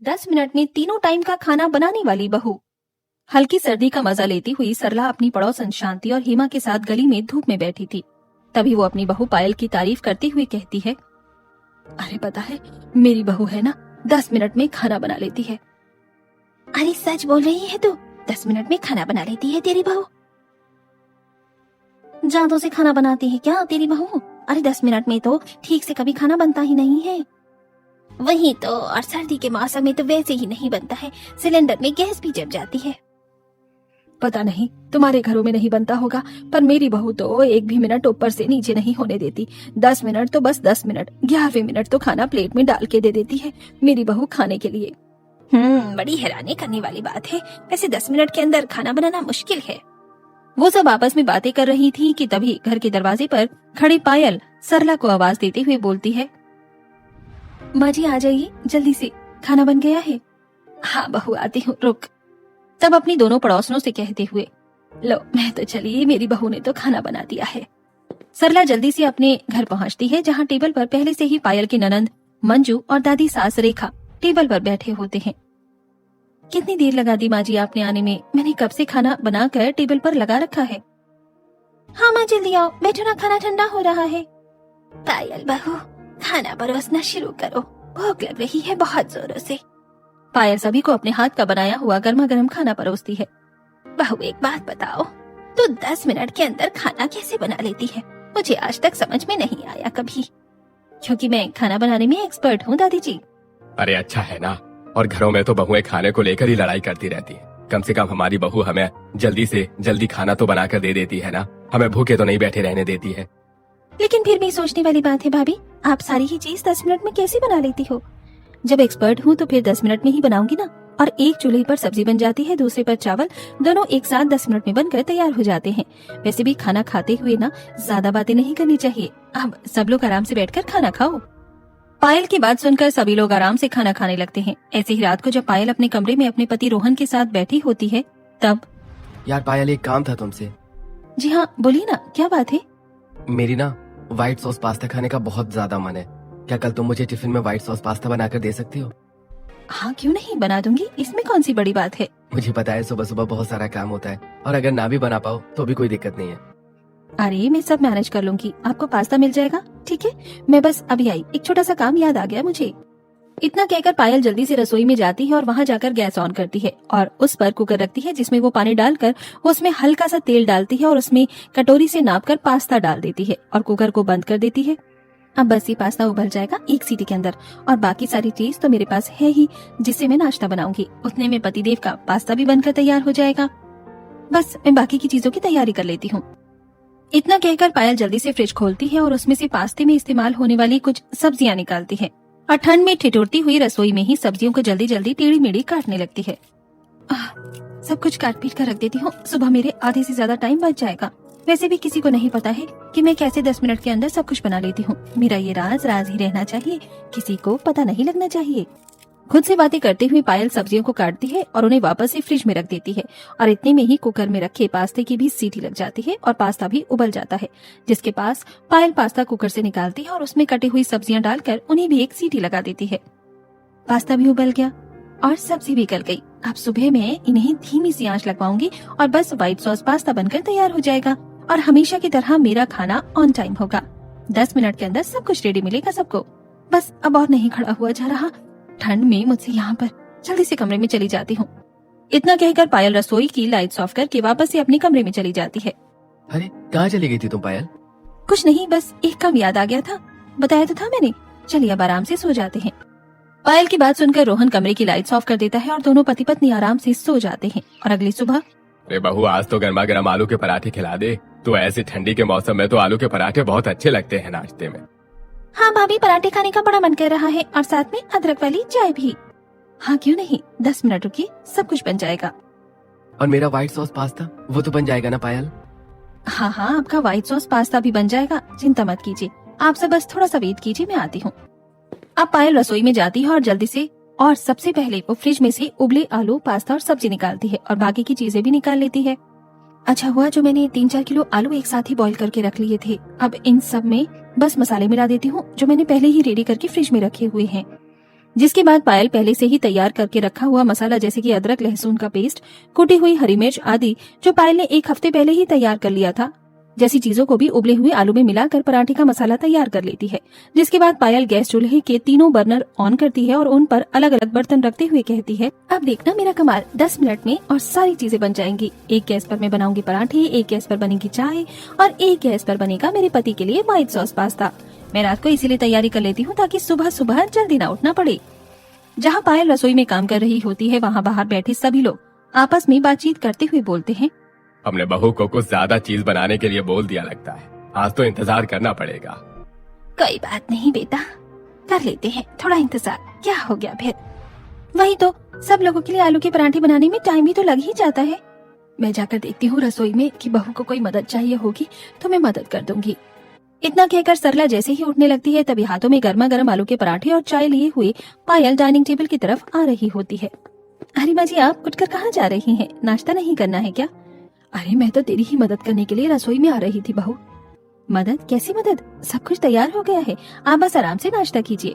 10 minute में तीनों time का खाना बनाने वाली बहू। हल्की सर्दी का मजा लेती हुई सरला अपनी पड़ोसन शांति और हेमा के साथ गली में धूप में बैठी थी। तभी वो अपनी बहू पायल की तारीफ करते हुए कहती है, अरे पता है मेरी बहू है ना, 10 मिनट में खाना बना लेती है। अरे सच बोल रही है तू? 10 मिनट में खाना बना लेती है तेरी बहू? जादू से खाना बनाती है क्या तेरी बहू? अरे 10 मिनट में तो ठीक से कभी खाना बनता ही नहीं है। वही तो, और सर्दी के मौसम में तो वैसे ही नहीं बनता है, सिलेंडर में गैस भी जम जाती है। पता नहीं तुम्हारे घरों में नहीं बनता होगा, पर मेरी बहू तो एक भी मिनट ऊपर से नीचे नहीं होने देती। 10 मिनट तो बस 10 मिनट, 11वें मिनट तो खाना प्लेट में डाल के दे देती है मेरी बहू खाने के लिए। बड़ी हैरानी करने वाली बात है। वैसे 10 मिनट के अंदर खाना बनाना मुश्किल है। वो सब आपस में बातें कर रही थी कि तभी घर के दरवाजे पर खड़ी पायल सरला को आवाज देते हुए बोलती है, माँ जी आ जाइए जल्दी से, खाना बन गया है। हाँ बहू आती हूँ, रुक। तब अपनी दोनों पड़ोसनों से कहते हुए, लो मैं तो चली, मेरी बहू ने तो खाना बना दिया है। सरला जल्दी से अपने घर पहुँचती है, जहाँ टेबल पर पहले से ही पायल की ननंद मंजू और दादी सास रेखा टेबल पर बैठे होते हैं। कितनी देर लगा दी माँ जी आपने आने में? मैंने कब से खाना बनाकर टेबल पर लगा रखा है। हाँ माँ जल्दी आओ, बैठो ना, खाना ठंडा हो रहा है। पायल बहू खाना परोसना शुरू करो, भूख लग रही है बहुत जोरों से। पायल सभी को अपने हाथ का बनाया हुआ गर्मा गर्म खाना परोसती है। बहू एक बात बताओ, तो 10 मिनट के अंदर खाना कैसे बना लेती है? मुझे आज तक समझ में नहीं आया कभी। क्योंकि मैं खाना बनाने में एक्सपर्ट हूँ दादी जी। अरे अच्छा है ना, और घरों में तो बहुएं खाने को लेकर ही लड़ाई करती रहती है। कम से कम हमारी बहू हमें जल्दी से जल्दी खाना तो बनाकर दे देती है ना, हमें भूखे तो नहीं बैठे रहने देती है। लेकिन फिर भी सोचने वाली बात है भाभी, आप सारी ही चीज 10 मिनट में कैसे बना लेती हो? जब एक्सपर्ट हूँ तो फिर 10 मिनट में ही बनाऊंगी ना। और एक चूल्हे पर सब्जी बन जाती है, दूसरे पर चावल, दोनों एक साथ 10 मिनट में बनकर तैयार हो जाते हैं। वैसे भी खाना खाते हुए ना ज्यादा बातें नहीं करनी चाहिए। अब सब लोग आराम से बैठकर खाना खाओ। पायल की बात सुनकर सभी लोग आराम से खाना खाने लगते हैं। ऐसे ही रात को जब पायल अपने कमरे में अपने पति रोहन के साथ बैठी होती है तब, यार पायल एक काम था तुमसे। जी हाँ बोलिए ना, क्या बात है? मेरी ना व्हाइट सॉस पास्ता खाने का बहुत ज्यादा मन है। क्या कल तुम मुझे टिफिन में व्हाइट सॉस पास्ता बनाकर दे सकती हो? हाँ क्यों नहीं, बना दूंगी, इसमें कौन सी बड़ी बात है। मुझे पता है सुबह सुबह बहुत सारा काम होता है, और अगर ना भी बना पाओ तो भी कोई दिक्कत नहीं है। अरे मैं सब मैनेज कर लूंगी, आपको पास्ता मिल जाएगा। ठीक है, मैं बस अभी आई, एक छोटा सा काम याद आ गया मुझे। इतना कहकर पायल जल्दी से रसोई में जाती है और वहाँ जाकर गैस ऑन करती है और उस पर कुकर रखती है, जिसमें वो पानी डालकर उसमें हल्का सा तेल डालती है और उसमें कटोरी से नापकर पास्ता डाल देती है और कुकर को बंद कर देती है। अब बस ये पास्ता उबल जाएगा एक सीटी के अंदर, और बाकी सारी चीज तो मेरे पास है ही, जिससे मैं नाश्ता बनाऊंगी। उतने में पतिदेव का पास्ता भी बनकर तैयार हो जाएगा। बस मैं बाकी की चीजों की तैयारी कर लेती हूँ। इतना कहकर पायल जल्दी से फ्रिज खोलती है और उसमें से पास्ते में इस्तेमाल होने वाली कुछ सब्जियां निकालती है और ठंड में ठिठुरती हुई रसोई में ही सब्जियों को जल्दी जल्दी टेढ़ी मेढ़ी काटने लगती है। सब कुछ काट पीट कर रख देती हूँ, सुबह मेरे आधे से ज्यादा टाइम बच जाएगा। वैसे भी किसी को नहीं पता है कि मैं कैसे 10 मिनट के अंदर सब कुछ बना लेती हूँ। मेरा ये राज राज ही रहना चाहिए, किसी को पता नहीं लगना चाहिए। खुद से बातें करते हुए पायल सब्जियों को काटती है और उन्हें वापस से फ्रिज में रख देती है और इतने में ही कुकर में रखे पास्ते की भी सीटी लग जाती है और पास्ता भी उबल जाता है, जिसके पास पायल पास्ता कुकर से निकालती है और उसमें कटी हुई सब्जियां डालकर उन्हें भी एक सीटी लगा देती है। पास्ता भी उबल गया और सब्जी भी गल गई। अब सुबह मैं इन्हें धीमी सी आंच लगवाऊंगी और बस व्हाइट सॉस पास्ता बनकर तैयार हो जाएगा और हमेशा की तरह मेरा खाना ऑन टाइम होगा। 10 मिनट के अंदर सब कुछ रेडी मिलेगा सबको। बस अब और नहीं खड़ा हुआ जा रहा, ठंड में मुझसे यहाँ पर, जल्दी से कमरे में चली जाती हूँ। इतना कहकर पायल रसोई की लाइट्स ऑफ करके वापस से अपने कमरे में चली जाती है। अरे कहाँ चली गई थी तुम पायल? कुछ नहीं, बस एक काम याद आ गया था, बताया तो था मैंने। चलिए अब आराम से सो जाते हैं। पायल की बात सुनकर रोहन कमरे की लाइट्स ऑफ कर देता है और दोनों पति पत्नी आराम से सो जाते हैं। और अगली सुबह, अरे बहू आज तो गर्मा गर्म आलू के पराठे खिला दे। तो ऐसे ठंडी के मौसम में तो आलू के पराठे बहुत अच्छे लगते हैं नाश्ते में। हाँ भाभी पराठे खाने का बड़ा मन कर रहा है और साथ में अदरक वाली चाय भी। हाँ क्यों नहीं, 10 मिनट रुकिए, सब कुछ बन जाएगा। और मेरा व्हाइट सॉस पास्ता वो तो बन जाएगा ना पायल? हाँ हाँ आपका व्हाइट सॉस पास्ता भी बन जाएगा, चिंता मत कीजिए। आप सब बस थोड़ा सा वेट कीजिए, मैं आती हूँ। अब पायल रसोई में जाती है और जल्दी से और सबसे पहले वो फ्रिज में से उबले आलू, पास्ता और सब्जी निकालती है और बाकी की चीजें भी निकाल लेती है। अच्छा हुआ जो मैंने 3-4 किलो आलू एक साथ ही बॉईल करके रख लिए थे। अब इन सब में बस मसाले मिला देती हूँ जो मैंने पहले ही रेडी करके फ्रिज में रखे हुए हैं। जिसके बाद पायल पहले से ही तैयार करके रखा हुआ मसाला जैसे कि अदरक लहसुन का पेस्ट, कुटी हुई हरी मिर्च आदि जो पायल ने एक हफ्ते पहले ही तैयार कर लिया था, जैसी चीजों को भी उबले हुए आलू में मिलाकर पराठे का मसाला तैयार कर लेती है। जिसके बाद पायल गैस चूल्हे के तीनों बर्नर ऑन करती है और उन पर अलग अलग बर्तन रखते हुए कहती है, अब देखना मेरा कमाल, 10 मिनट में और सारी चीजें बन जाएंगी। एक गैस पर मैं बनाऊंगी पराठे, एक गैस पर बनेगी चाय और एक गैस पर बनेगा मेरे पति के लिए व्हाइट सॉस पास्ता। मैं रात को इसीलिए तैयारी कर लेती हूँ ताकि सुबह सुबह जल्दी ना उठना पड़े। जहाँ पायल रसोई में काम कर रही होती है वहाँ बाहर बैठे सभी लोग आपस में बातचीत करते हुए बोलते हैं, हमने बहू को कुछ ज्यादा चीज बनाने के लिए बोल दिया लगता है, आज तो इंतजार करना पड़ेगा। कोई बात नहीं बेटा, कर लेते हैं थोड़ा इंतजार, क्या हो गया फिर। वही तो, सब लोगों के लिए आलू के पराठे बनाने में टाइम भी तो लग ही जाता है। मैं जाकर देखती हूँ रसोई में कि बहू को कोई मदद चाहिए होगी तो मैं मदद कर दूंगी। इतना कहकर सरला जैसे ही उठने लगती है तभी हाथों में गर्मा गर्म आलू के पराठे और चाय लिए हुए पायल डाइनिंग टेबल की तरफ आ रही होती है। अरे माँ जी, आप उठकर कहाँ जा रही हैं? नाश्ता नहीं करना है क्या? अरे मैं तो तेरी ही मदद करने के लिए रसोई में आ रही थी बहू। मदद? कैसी मदद? सब कुछ तैयार हो गया है, आप बस आराम से नाश्ता कीजिए।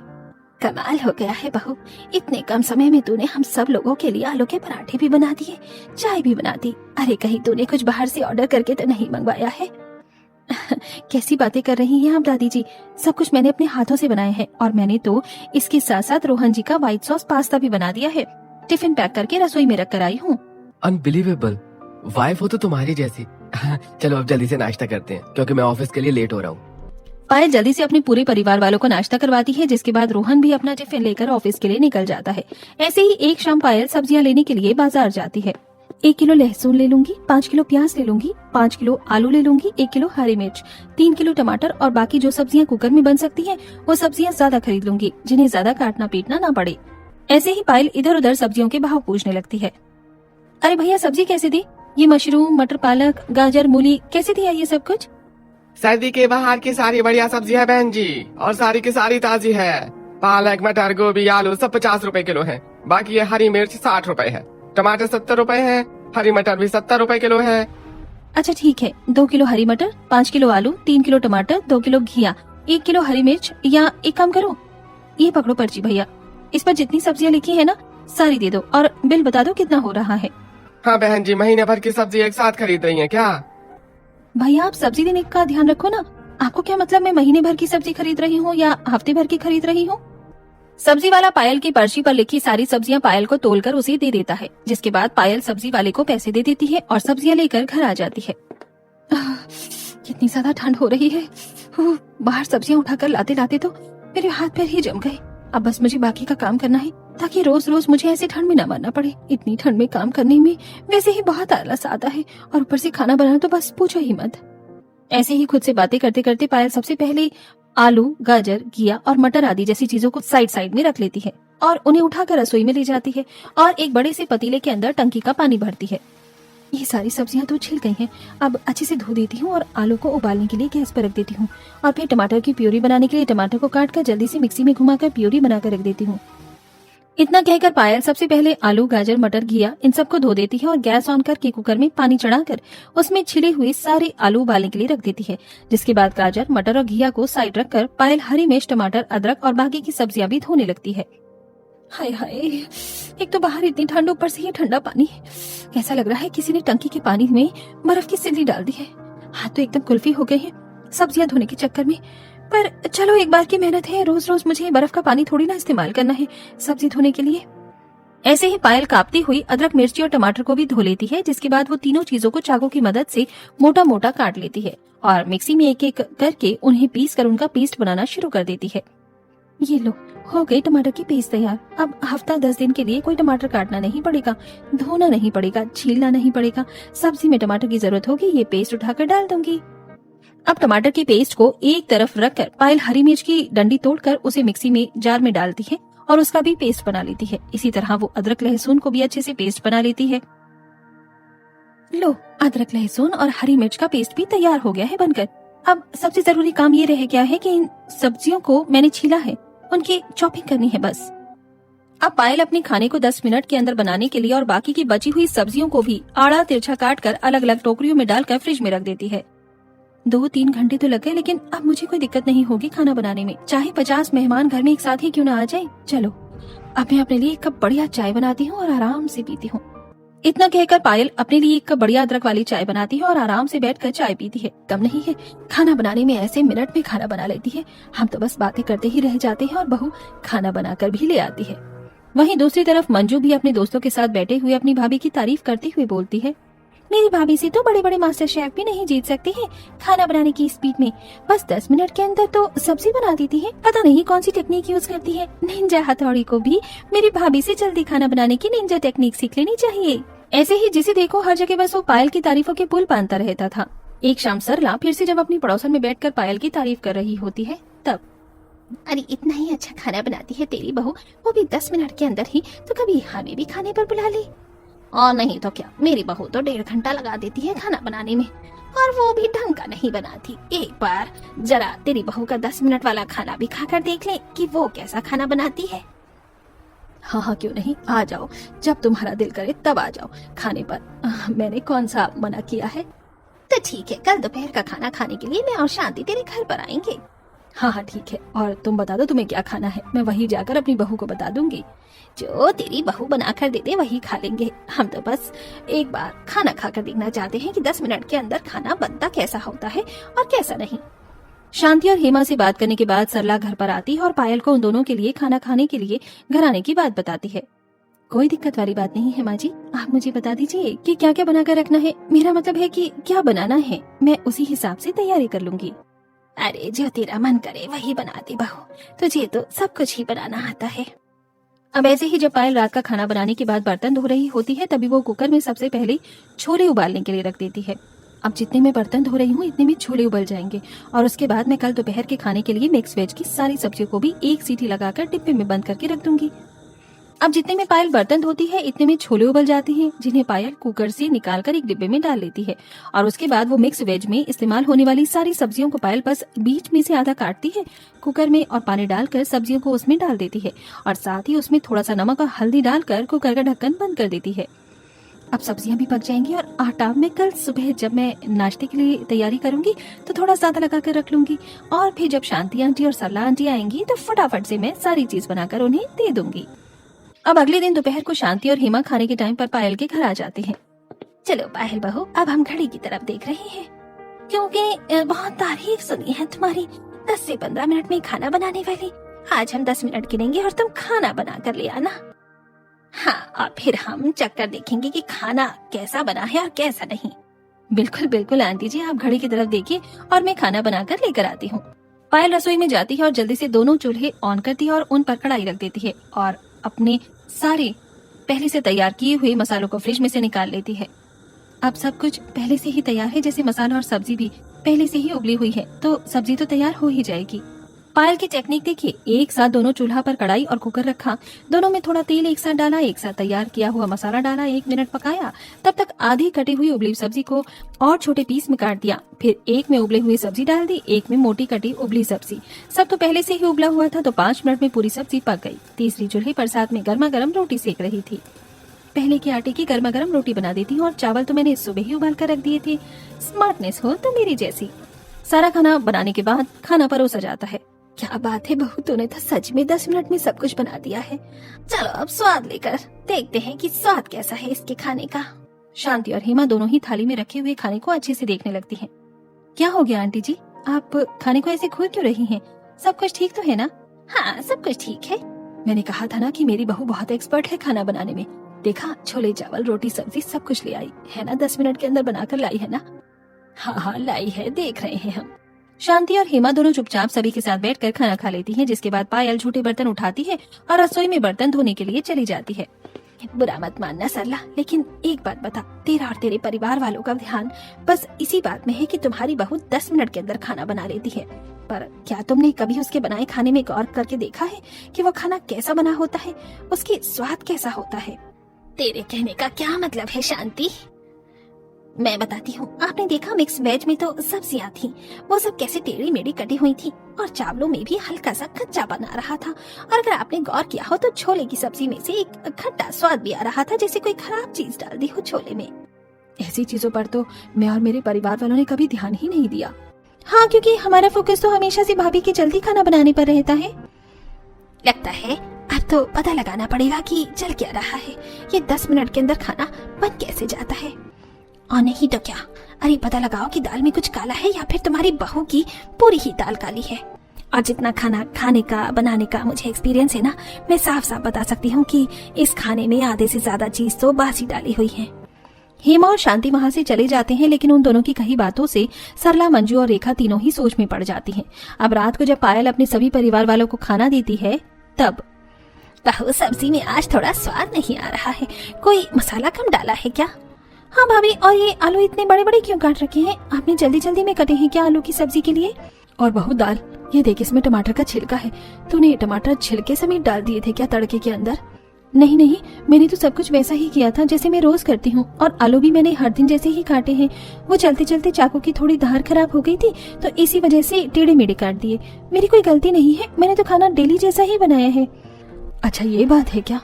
कमाल हो गया है बहू, इतने कम समय में तूने हम सब लोगों के लिए आलू के पराठे भी बना दिए, चाय भी बना दी। अरे कहीं तूने कुछ बाहर से ऑर्डर करके तो नहीं मंगवाया है? कैसी बातें कर रही हैं आप दादी जी, सब कुछ मैंने अपने हाथों से बनाया है और मैंने तो इसके साथ साथ रोहन जी का व्हाइट सॉस पास्ता भी बना दिया है। टिफिन पैक करके रसोई में रख कर आई हूँ। अनबिलीवेबल, वाइफ हो तो तुम्हारी जैसी। चलो अब जल्दी से नाश्ता करते हैं क्योंकि मैं ऑफिस के लिए लेट हो रहा हूँ। पायल जल्दी से अपने पूरे परिवार वालों को नाश्ता करवाती है, जिसके बाद रोहन भी अपना टिफिन लेकर ऑफिस के लिए निकल जाता है। ऐसे ही एक शाम पायल सब्जियां लेने के लिए बाजार जाती है। 1 किलो लहसुन ले लूंगी, 5 किलो प्याज ले लूंगी, 5 किलो आलू ले लूंगी, 1 किलो हरी मिर्च, 3 किलो टमाटर और बाकी जो सब्जियां कुकर में बन सकती हैं वो सब्जियां ज्यादा खरीद लूंगी जिन्हें ज्यादा काटना पीटना ना पड़े। ऐसे ही पायल इधर उधर सब्जियों के भाव पूछने लगती है। अरे भैया, सब्जी कैसे दी? ये मशरूम, मटर पालक, गाजर, मूली कैसे दिया ये सब कुछ? सर्दी के बाहर की सारी बढ़िया सब्जी है बहन जी, और सारी की सारी ताजी है। पालक, मटर, गोभी, आलू सब 50 रुपए किलो है। बाकी ये हरी मिर्च 60 रुपए है, टमाटर 70 रुपए है, हरी मटर भी 70 रुपए किलो है। अच्छा ठीक है, 2 किलो हरी मटर, 5 किलो आलू, 3 किलो टमाटर, 2 किलो घिया, 1 किलो हरी मिर्च। या एक काम करो, ये पकड़ो पर्ची भैया, इस पर जितनी सब्जियां लिखी है ना सारी दे दो और बिल बता दो कितना हो रहा है। हाँ बहन जी, महीने भर की सब्जी एक साथ खरीद रही है क्या? भैया आप सब्जी देने का ध्यान रखो ना। आपको क्या मतलब मैं महीने भर की सब्जी खरीद रही हूँ या हफ्ते भर की खरीद रही हूँ? सब्जी वाला पायल की पर्ची पर लिखी सारी सब्जियां पायल को तोलकर उसे दे देता है, जिसके बाद पायल सब्जी वाले को पैसे दे देती है और सब्जियां लेकर घर आ जाती है। कितनी ज्यादा ठंड हो रही है। बाहर सब्जियां उठाकर लाते लाते तो मेरे हाथ पैर ही जम गए। अब बस मुझे बाकी का काम करना है ताकि रोज रोज मुझे ऐसी ठंड में न मरना पड़े। इतनी ठंड में काम करने में वैसे ही बहुत आलस आता है और ऊपर से खाना बनाना तो बस पूछो ही मत। ऐसे ही खुद से बातें करते करते पायल सबसे पहले आलू, गाजर, घिया और मटर आदि जैसी चीजों को साइड साइड में रख लेती है और उन्हें उठाकर रसोई में ले जाती है और एक बड़े से पतीले के अंदर टंकी का पानी भरती है। ये सारी सब्जियां तो छिल गई हैं, अब अच्छे से धो देती हूँ और आलू को उबालने के लिए गैस पर रख देती हूँ और फिर टमाटर की प्यूरी बनाने के लिए टमाटर को काटकर जल्दी से मिक्सी में घुमाकर प्यूरी बनाकर रख देती हूँ। इतना कहकर पायल सबसे पहले आलू, गाजर, मटर, घिया इन सबको धो देती है और गैस ऑन करके कुकर में पानी चढ़ाकर उसमें छिले हुए सारे आलू उबालने के लिए रख देती है। जिसके बाद गाजर, मटर और घिया को साइड रखकर पायल हरी मिर्च, टमाटर, अदरक और बाकी की सब्जियां भी धोने लगती है। हाय हाय, एक तो बाहर इतनी ठंड, ऊपर से ये ठंडा पानी। ऐसा लग रहा है किसी ने टंकी के पानी में बर्फ की सिल्ली डाल दी है। हाथ तो एकदम कुल्फी हो गए हैं सब्जियां धोने के चक्कर में। पर चलो, एक बार की मेहनत है, रोज रोज मुझे बर्फ का पानी थोड़ी ना इस्तेमाल करना है सब्जी धोने के लिए। ऐसे ही पायल काटती हुई अदरक, मिर्ची और टमाटर को भी धो लेती है। जिसके बाद वो तीनों चीजों को चाकू की मदद से मोटा मोटा काट लेती है और मिक्सी में एक एक करके उन्हें पीस कर उनका पेस्ट बनाना शुरू कर देती है। ये लो, हो गई टमाटर की पेस्ट तैयार। अब हफ्ता 10 दिन के लिए कोई टमाटर काटना नहीं पड़ेगा, धोना नहीं पड़ेगा, छीलना नहीं पड़ेगा। सब्जी में टमाटर की जरूरत होगी, ये पेस्ट उठाकर डाल दूंगी। अब टमाटर की पेस्ट को एक तरफ रखकर पायल हरी मिर्च की डंडी तोड़कर उसे मिक्सी में जार में डालती है और उसका भी पेस्ट बना लेती है। इसी तरह वो अदरक लहसुन को भी अच्छे से पेस्ट बना लेती है। लो, अदरक लहसुन और हरी मिर्च का पेस्ट भी तैयार हो गया है बनकर। अब सबसे जरूरी काम ये रह गया है कि इन सब्जियों को मैंने छीला है, उनकी चॉपिंग करनी है बस। अब पायल अपने खाने को 10 मिनट के अंदर बनाने के लिए और बाकी की बची हुई सब्जियों को भी आड़ा तिरछा काट कर अलग अलग टोकरियों में डालकर फ्रिज में रख देती है। 2-3 घंटे तो लग गए, लेकिन अब मुझे कोई दिक्कत नहीं होगी खाना बनाने में, चाहे 50 मेहमान घर में एक साथ ही क्यों ना आ जाए। चलो अब मैं अपने लिए एक कप बढ़िया चाय बनाती हूँ और आराम से पीती हूँ। इतना कहकर पायल अपने लिए एक कप बढ़िया अदरक वाली चाय बनाती है और आराम से बैठकर चाय पीती है। कम नहीं है, खाना बनाने में ऐसे मिनट में खाना बना लेती है। हम तो बस बातें करते ही रह जाते हैं और बहू खाना बनाकर भी ले आती है। वहीं दूसरी तरफ मंजू भी अपने दोस्तों के साथ बैठे हुए अपनी भाभी की तारीफ करते हुए बोलती है, मेरी भाभी से तो बड़े बड़े मास्टर शेफ भी नहीं जीत सकते हैं खाना बनाने की स्पीड में। बस 10 मिनट के अंदर तो सब्जी बना देती है। पता नहीं कौन सी टेक्निक यूज करती है। निंजा हथौड़ी को भी मेरी भाभी से जल्दी खाना बनाने की निंजा टेक्निक सीख लेनी चाहिए। ऐसे ही जिसे देखो हर जगह बस वो पायल की तारीफों के पुल बांधता रहता था। एक शाम सरला फिर से जब अपनी पड़ोसन में बैठकर पायल की तारीफ कर रही होती है तब, अरे इतना ही अच्छा खाना बनाती है तेरी बहू, वो भी 10 मिनट के अंदर ही, तो कभी हमें भी खाने पर बुला ले। और नहीं तो क्या, मेरी बहू तो 1.5 घंटा लगा देती है खाना बनाने में, और वो भी ढंग का नहीं बनाती। एक बार जरा तेरी बहू का 10 मिनट वाला खाना भी खाकर देख ले कि वो कैसा खाना बनाती है। हाँ हाँ क्यों नहीं, आ जाओ, जब तुम्हारा दिल करे तब आ जाओ खाने पर। मैंने कौन सा मना किया है? तो ठीक है, कल दोपहर का खाना खाने के लिए मैं और शांति तेरे घर पर आएंगे। हाँ हाँ ठीक है, और तुम बता दो तुम्हें क्या खाना है, मैं वही जाकर अपनी बहू को बता दूंगी। जो तेरी बहू बनाकर दे दे वही खा लेंगे। हम तो बस एक बार खाना खाकर देखना चाहते हैं कि 10 मिनट के अंदर खाना बनता कैसा होता है और कैसा नहीं। शांति और हेमा से बात करने के बाद सरला घर पर आती है और पायल को उन दोनों के लिए खाना खाने के लिए घर आने की बात बताती है। कोई दिक्कत वाली बात नहीं है माँ जी, आप मुझे बता दीजिए कि क्या क्या बनाकर रखना है। मेरा मतलब है कि क्या बनाना है, मैं उसी हिसाब से तैयारी कर लूंगी। अरे जो तेरा मन करे वही बना दे बहू, तुझे तो सब कुछ ही बनाना आता है। अब ऐसे ही जब पायल रात का खाना बनाने के बाद बर्तन धो रही होती है तभी वो कुकर में सबसे पहले छोले उबालने के लिए रख देती है। अब जितने मैं बर्तन धो रही हूँ इतने में छोले उबल जाएंगे और उसके बाद मैं कल दोपहर के खाने के लिए मिक्स वेज की सारी सब्जियों को भी एक सीटी लगाकर डिब्बे में बंद करके रख दूंगी। अब जितने में पायल बर्तन धोती है इतने में छोले उबल जाते हैं, जिन्हें पायल कुकर से निकालकर एक डिब्बे में डाल लेती है और उसके बाद वो मिक्स वेज में इस्तेमाल होने वाली सारी सब्जियों को पायल बस बीच में से आधा काटती है कुकर में और पानी डालकर सब्जियों को उसमें डाल देती है और साथ ही उसमें थोड़ा सा नमक और हल्दी डालकर कुकर का ढक्कन बंद कर देती है। अब सब्जियां भी पक जाएंगी और आटा मैं कल सुबह जब मैं नाश्ते के लिए तैयारी करूंगी तो थोड़ा ज्यादा लगा कर रख लूंगी और फिर जब शांति आंटी और सरला आंटी आएंगी तो फटाफट से मैं सारी चीज बनाकर उन्हें दे दूंगी। अब अगले दिन दोपहर को शांति और हेमा खाने के टाइम पर पायल के घर आ जाते हैं। चलो पायल बहू, अब हम घड़ी की तरफ देख रहे हैं क्योंकि बहुत तारीफ सुनी है तुम्हारी 10 से 15 मिनट में खाना बनाने वाली। आज हम 10 मिनट गिनेंगे और तुम खाना बना कर ले आना। हाँ, और फिर हम चक्कर देखेंगे कि खाना कैसा बना है और कैसा नहीं। बिल्कुल बिल्कुल आंटी जी, आप घड़ी की तरफ देखिए और मैं खाना बनाकर लेकर आती हूँ। पायल रसोई में जाती है और जल्दी से दोनों चूल्हे ऑन करती है और उन पर कढ़ाई रख देती है और अपने सारे पहले से तैयार किए हुए मसालों को फ्रिज में से निकाल लेती है। अब सब कुछ पहले से ही तैयार है, जैसे मसाला और सब्जी भी पहले से ही उबली हुई है तो सब्जी तो तैयार हो ही जाएगी। पायल की टेक्निक देखिए, एक साथ दोनों चूल्हा पर कढ़ाई और कुकर रखा, दोनों में थोड़ा तेल एक साथ डाला, एक साथ तैयार किया हुआ मसाला डाला, 1 मिनट पकाया, तब तक आधी कटी हुई उबली सब्जी को और छोटे पीस में काट दिया, फिर एक में उबली हुई सब्जी डाल दी, एक में मोटी कटी उबली सब्जी। सब तो पहले से ही उबला हुआ था तो 5 मिनट में पूरी सब्जी पक गई। तीसरी चूल्हे पर साथ में गर्मा गर्म रोटी सेक रही थी। पहले के आटे की गर्मा गर्म रोटी बना देती हूँ और चावल तो मैंने सुबह ही उबाल कर रख दिए थे। स्मार्टनेस हो तो मेरी जैसी। सारा खाना बनाने के बाद खाना परोसा जाता है। क्या बात है बहू, तूने तो सच में 10 मिनट में सब कुछ बना दिया है। चलो अब स्वाद लेकर देखते हैं कि स्वाद कैसा है इसके खाने का। शांति और हेमा दोनों ही थाली में रखे हुए खाने को अच्छे से देखने लगती हैं। क्या हो गया आंटी जी, आप खाने को ऐसे घूर क्यों रही हैं? सब कुछ ठीक तो है ना? हाँ सब कुछ ठीक है। मैंने कहा था ना कि मेरी बहू बहुत एक्सपर्ट है खाना बनाने में। देखा, छोले चावल रोटी सब्जी सब कुछ ले आई है ना, 10 मिनट के अंदर बनाकर लाई है ना? हाँ हाँ लाई है, देख रहे हैं हम। शांति और हेमा दोनों चुपचाप सभी के साथ बैठकर खाना खा लेती हैं, जिसके बाद पायल झूठे बर्तन उठाती है और रसोई में बर्तन धोने के लिए चली जाती है। बुरा मत मानना सरला, लेकिन एक बात बता, तेरा और तेरे परिवार वालों का ध्यान बस इसी बात में है कि तुम्हारी बहू 10 मिनट के अंदर खाना बना लेती है, पर क्या तुमने कभी उसके बनाए खाने में गौर करके देखा है कि वो खाना कैसा बना होता है, उसकी स्वाद कैसा होता है? तेरे कहने का क्या मतलब है शांति? मैं बताती हूँ। आपने देखा मिक्स वेज में तो सब्जियां थी, वो सब कैसे टेढ़ी मेढ़ी कटी हुई थी और चावलों में भी हल्का सा कच्चा बना रहा था, और अगर आपने गौर किया हो तो छोले की सब्जी में से एक खट्टा स्वाद भी आ रहा था, जैसे कोई खराब चीज डाल दी हो छोले में। ऐसी चीजों पर तो मैं और मेरे परिवार वालों ने कभी ध्यान ही नहीं दिया। हाँ, क्योंकि हमारा फोकस तो हमेशा से भाभी के जल्दी खाना बनाने पर रहता है। लगता है अब तो पता लगाना पड़ेगा कि चल क्या रहा है। ये 10 मिनट के अंदर खाना बन कैसे जाता है। और नहीं तो क्या, अरे पता लगाओ कि दाल में कुछ काला है या फिर तुम्हारी बहू की पूरी ही दाल काली है। और जितना खाना खाने का बनाने का मुझे एक्सपीरियंस है ना, मैं साफ साफ बता सकती हूँ कि इस खाने में आधे से ज्यादा चीज तो बासी डाली हुई है। हेमा और शांति वहां से चले जाते हैं, लेकिन उन दोनों की कही बातों से सरला, मंजू और रेखा तीनों ही सोच में पड़ जाती हैं। अब रात को जब पायल अपने सभी परिवार वालों को खाना देती है तब, बहू सब्जी में आज थोड़ा स्वाद नहीं आ रहा है, कोई मसाला कम डाला है क्या? हाँ भाभी, और ये आलू इतने बड़े बड़े क्यों काट रखे हैं? आपने जल्दी जल्दी में कटे हैं क्या आलू की सब्जी के लिए? और बहू दाल, ये देख इसमें टमाटर का छिलका है, तूने टमाटर छिलके समेत डाल दिए थे क्या तड़के के अंदर? नहीं नहीं, मैंने तो सब कुछ वैसा ही किया था जैसे मैं रोज करती हूँ, और आलू भी मैंने हर दिन जैसे ही काटे हैं। वो चलते चलते चाकू की थोड़ी धार खराब हो गई थी तो इसी वजह से टेढ़े मेढ़े काट दिए। मेरी कोई गलती नहीं है, मैंने तो खाना डेली जैसा ही बनाया है। अच्छा ये बात है क्या?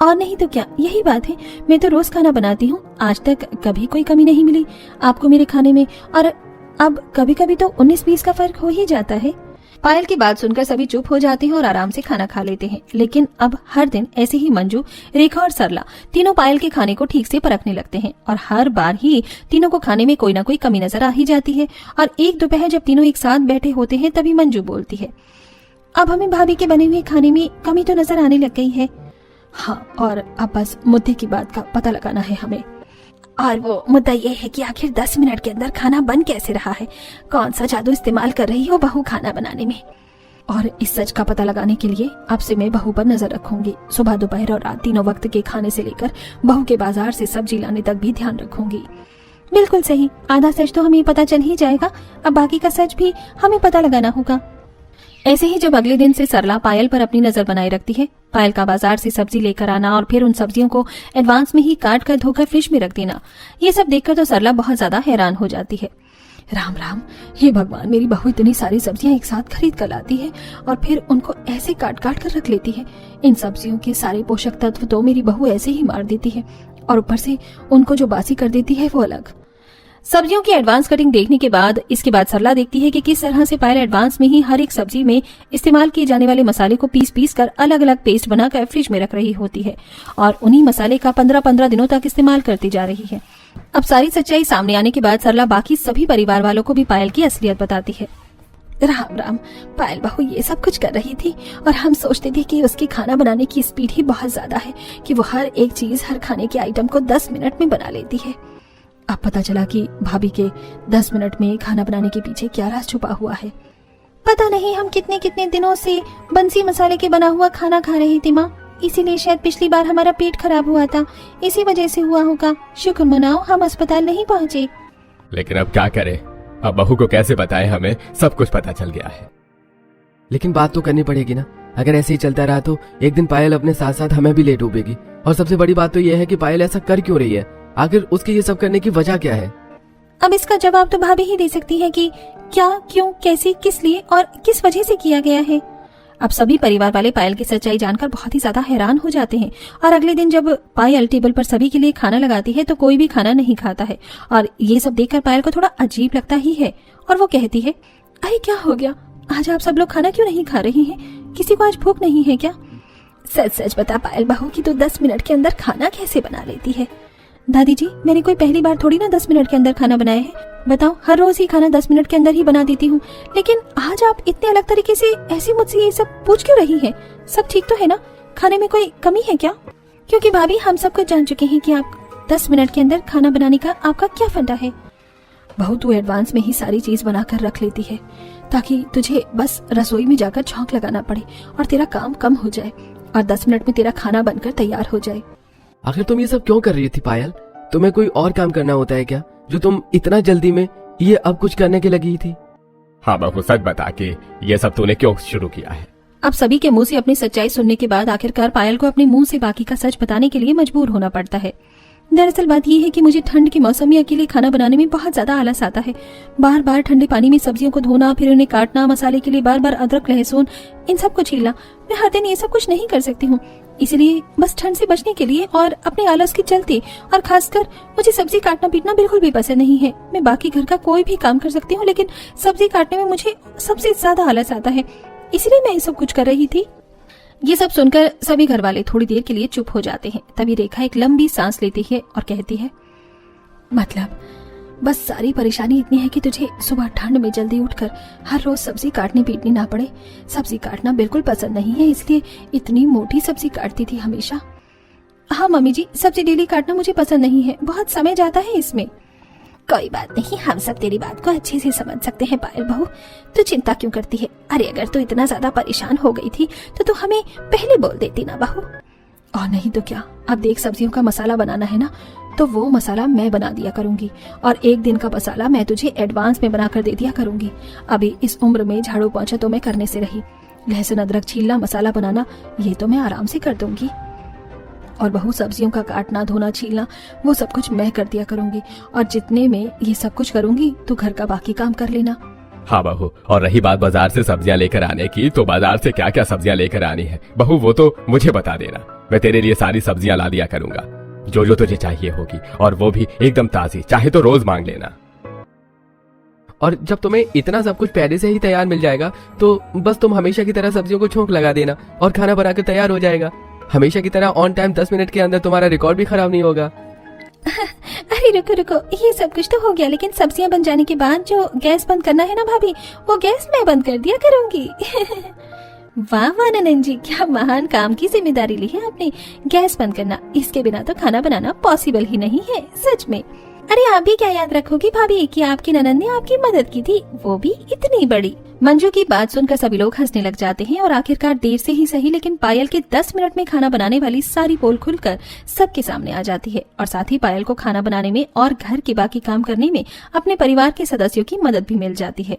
और नहीं तो क्या, यही बात है। मैं तो रोज खाना बनाती हूँ, आज तक कभी कोई कमी नहीं मिली आपको मेरे खाने में, और अब कभी कभी तो 19-20 का फर्क हो ही जाता है। पायल की बात सुनकर सभी चुप हो जाते हैं और आराम से खाना खा लेते हैं। लेकिन अब हर दिन ऐसे ही मंजू, रेखा और सरला तीनों पायल के खाने को ठीक से परखने लगते हैं, और हर बार ही तीनों को खाने में कोई ना कोई कमी नजर आ ही जाती है। और एक दोपहर जब तीनों एक साथ बैठे होते हैं तभी मंजू बोलती है, अब हमें भाभी के बने हुए खाने में कमी तो नजर आने लग गई है। हाँ, और अब बस मुद्दे की बात का पता लगाना है हमें। और वो मुद्दा ये है कि आखिर 10 मिनट के अंदर खाना बन कैसे रहा है? कौन सा जादू इस्तेमाल कर रही हो बहू खाना बनाने में? और इस सच का पता लगाने के लिए अब से मैं बहू पर नजर रखूंगी। सुबह, दोपहर और रात तीनों वक्त के खाने से लेकर बहू के बाजार से सब्जी लाने तक भी ध्यान रखूंगी। बिल्कुल सही, आधा सच तो हमें पता चल ही जाएगा, अब बाकी का सच भी हमें पता लगाना होगा। ऐसे ही जब अगले दिन से सरला पायल पर अपनी नजर बनाए रखती है। पायल का बाजार से सब्जी लेकर आना और फिर उन सब्जियों को एडवांस में ही काट कर धोकर फ्रिज में रख देना, ये सब देखकर तो सरला बहुत ज्यादा हैरान हो जाती है। राम राम, हे भगवान, मेरी बहू इतनी सारी सब्जियां एक साथ खरीद कर लाती है और फिर उनको ऐसे काट काट कर रख लेती है। इन सब्जियों के सारे पोषक तत्व तो मेरी बहू ऐसे ही मार देती है, और ऊपर से उनको जो बासी कर देती है वो अलग। सब्जियों की एडवांस कटिंग देखने के बाद इसके बाद सरला देखती है कि किस तरह से पायल एडवांस में ही हर एक सब्जी में इस्तेमाल किए जाने वाले मसाले को पीस पीस कर अलग अलग पेस्ट बनाकर फ्रिज में रख रही होती है, और उन्हीं मसाले का 15-15 दिनों तक इस्तेमाल करती जा रही है। अब सारी सच्चाई सामने आने के बाद सरला बाकी सभी परिवार वालों को भी पायल की असलियत बताती है। राम राम, पायल बहू ये सब कुछ कर रही थी और हम सोचते थे कि उसकी खाना बनाने की स्पीड ही बहुत ज्यादा है कि वो हर एक चीज, हर खाने के आइटम को 10 मिनट में बना लेती है। अब पता चला कि भाभी के 10 मिनट में खाना बनाने के पीछे क्या राज छुपा हुआ है। पता नहीं हम कितने कितने दिनों से बंसी मसाले के बना हुआ खाना खा रही थी माँ, इसीलिए शायद पिछली बार हमारा पेट खराब हुआ था, इसी वजह से हुआ होगा। शुक्र मनाओ हम अस्पताल नहीं पहुँचे। लेकिन अब क्या करें, अब बहू को कैसे बताएं, हमें सब कुछ पता चल गया है। लेकिन बात तो करनी पड़ेगी ना, अगर ऐसे ही चलता रहा तो एक दिन पायल अपने साथ साथ हमें भी ले डूबेगी। और सबसे बड़ी बात तो यह है कि पायल ऐसा कर क्यों रही है, आखिर उसके ये सब करने की वजह क्या है? अब इसका जवाब तो भाभी ही दे सकती है कि क्या, क्यों, कैसे, किस लिए और किस वजह से किया गया है। अब सभी परिवार वाले पायल की सच्चाई जानकर बहुत ही ज्यादा हैरान हो जाते हैं, और अगले दिन जब पायल टेबल पर सभी के लिए खाना लगाती है तो कोई भी खाना नहीं खाता है, और ये सब देखकर पायल को थोड़ा अजीब लगता ही है, और वो कहती है, अरे क्या हो गया, आज आप सब लोग खाना क्यों नहीं खा रही हैं? किसी को आज भूख नहीं है क्या? सच सच बता पायल बहू की तो 10 मिनट के अंदर खाना कैसे बना लेती है? दादी जी, मैंने कोई पहली बार थोड़ी ना 10 मिनट के अंदर खाना बनाया है। बताओ, हर रोज ही खाना 10 मिनट के अंदर ही बना देती हूँ, लेकिन आज आप इतने अलग तरीके से ऐसे मुझसे ये सब पूछ क्यों रही हैं? सब ठीक तो है ना? खाने में कोई कमी है क्या? क्योंकि भाभी हम सब कुछ जान चुके हैं कि आप 10 मिनट के अंदर खाना बनाने का आपका क्या फंडा है। बहू तू एडवांस में ही सारी चीज बनाकर रख लेती है ताकि तुझे बस रसोई में जाकर छौंक लगाना पड़े और तेरा काम कम हो जाए और 10 मिनट में तेरा खाना बनकर तैयार हो जाए। आखिर तुम ये सब क्यों कर रही थी पायल? तुम्हें कोई और काम करना होता है क्या, जो तुम इतना जल्दी में ये अब कुछ करने की लगी थी? हाँ बहू, सच बता के ये सब तूने क्यों शुरू किया है? अब सभी के मुंह से अपनी सच्चाई सुनने के बाद आखिरकार पायल को अपने मुंह से बाकी का सच बताने के लिए मजबूर होना पड़ता है। दरअसल बात यह है कि मुझे ठंड के मौसम में अकेले खाना बनाने में बहुत ज्यादा आलस आता है। बार बार ठंडे पानी में सब्जियों को धोना, फिर उन्हें काटना, मसाले के लिए बार बार अदरक, लहसुन, इन सब को छीलना, मैं हर दिन ये सब कुछ नहीं कर सकती हूँ। इसलिए बस ठंड से बचने के लिए और अपने आलस के चलते, और खासकर मुझे सब्जी काटना पीटना बिल्कुल भी पसंद नहीं है। मैं बाकी घर का कोई भी काम कर सकती हूँ, लेकिन सब्जी काटने में मुझे सबसे ज्यादा आलस आता है, इसलिए मैं ये सब कुछ कर रही थी। ये सब सुनकर सभी घर वाले थोड़ी देर के लिए चुप हो जाते हैं। तभी रेखा एक लंबी सांस लेती है और कहती है, मतलब बस सारी परेशानी इतनी है कि तुझे सुबह ठंड में जल्दी उठकर हर रोज सब्जी काटनी पीटनी ना पड़े। सब्जी काटना बिल्कुल पसंद नहीं है, इसलिए इतनी मोटी सब्जी काटती थी हमेशा। हाँ मम्मी जी, सब्जी डेली काटना मुझे पसंद नहीं है, बहुत समय जाता है इसमें। कोई बात नहीं, हम सब तेरी बात को अच्छे से समझ सकते हैं पायल बहू, तू चिंता क्यों करती है। अरे अगर तू इतना ज्यादा परेशान हो गई थी तो तू हमें पहले बोल देती ना बहू। और नहीं तो क्या, अब देख सब्जियों का मसाला बनाना है ना, तो वो मसाला मैं बना दिया करूंगी और एक दिन का मसाला मैं तुझे एडवांस में बना कर दे दिया करूंगी। अभी इस उम्र में झाड़ू पोंछा तो मैं करने से रही, लहसुन अदरक छीलना, मसाला बनाना ये तो मैं आराम से कर दूंगी। और बहू सब्जियों का काटना, धोना, छीलना वो सब कुछ मैं कर दिया करूंगी। और जितने में ये सब कुछ करूंगी तो घर का बाकी काम कर लेना। हाँ बहू, और रही बात बाजार से सब्जियां लेकर आने की, तो बाजार से क्या क्या सब्जियां लेकर आनी है बहू वो तो मुझे बता देना, मैं तेरे लिए सारी सब्जियां ला दिया करूंगा जो जो तुझे चाहिए होगी, और वो भी एकदम ताजी, चाहे तो रोज मांग लेना। और जब तुम्हें इतना सब कुछ पहले से ही तैयार मिल जाएगा तो बस तुम हमेशा की तरह सब्जियों को छोंक लगा देना और खाना बनाकर तैयार हो जाएगा। हमेशा की तरह ऑन टाइम 10 मिनट के अंदर तुम्हारा रिकॉर्ड भी खराब नहीं होगा। अरे रुको रुको, ये सब कुछ तो हो गया, लेकिन सब्जियां बन जाने के बाद जो गैस बंद करना है ना भाभी, वो गैस मैं बंद कर दिया करूंगी। वाह वाह ननन जी, क्या महान काम की जिम्मेदारी ली है आपने, गैस बंद करना। इसके बिना तो खाना बनाना पॉसिबल ही नहीं है, सच में। अरे आप भी क्या याद रखोगी भाभी कि आपकी ननन ने आपकी मदद की थी, वो भी इतनी बड़ी। मंजू की बात सुनकर सभी लोग हंसने लग जाते हैं और आखिरकार देर से ही सही, लेकिन पायल के 10 मिनट में खाना बनाने वाली सारी पोल खुलकर सबके सामने आ जाती है। और साथ ही पायल को खाना बनाने में और घर के बाकी काम करने में अपने परिवार के सदस्यों की मदद भी मिल जाती है।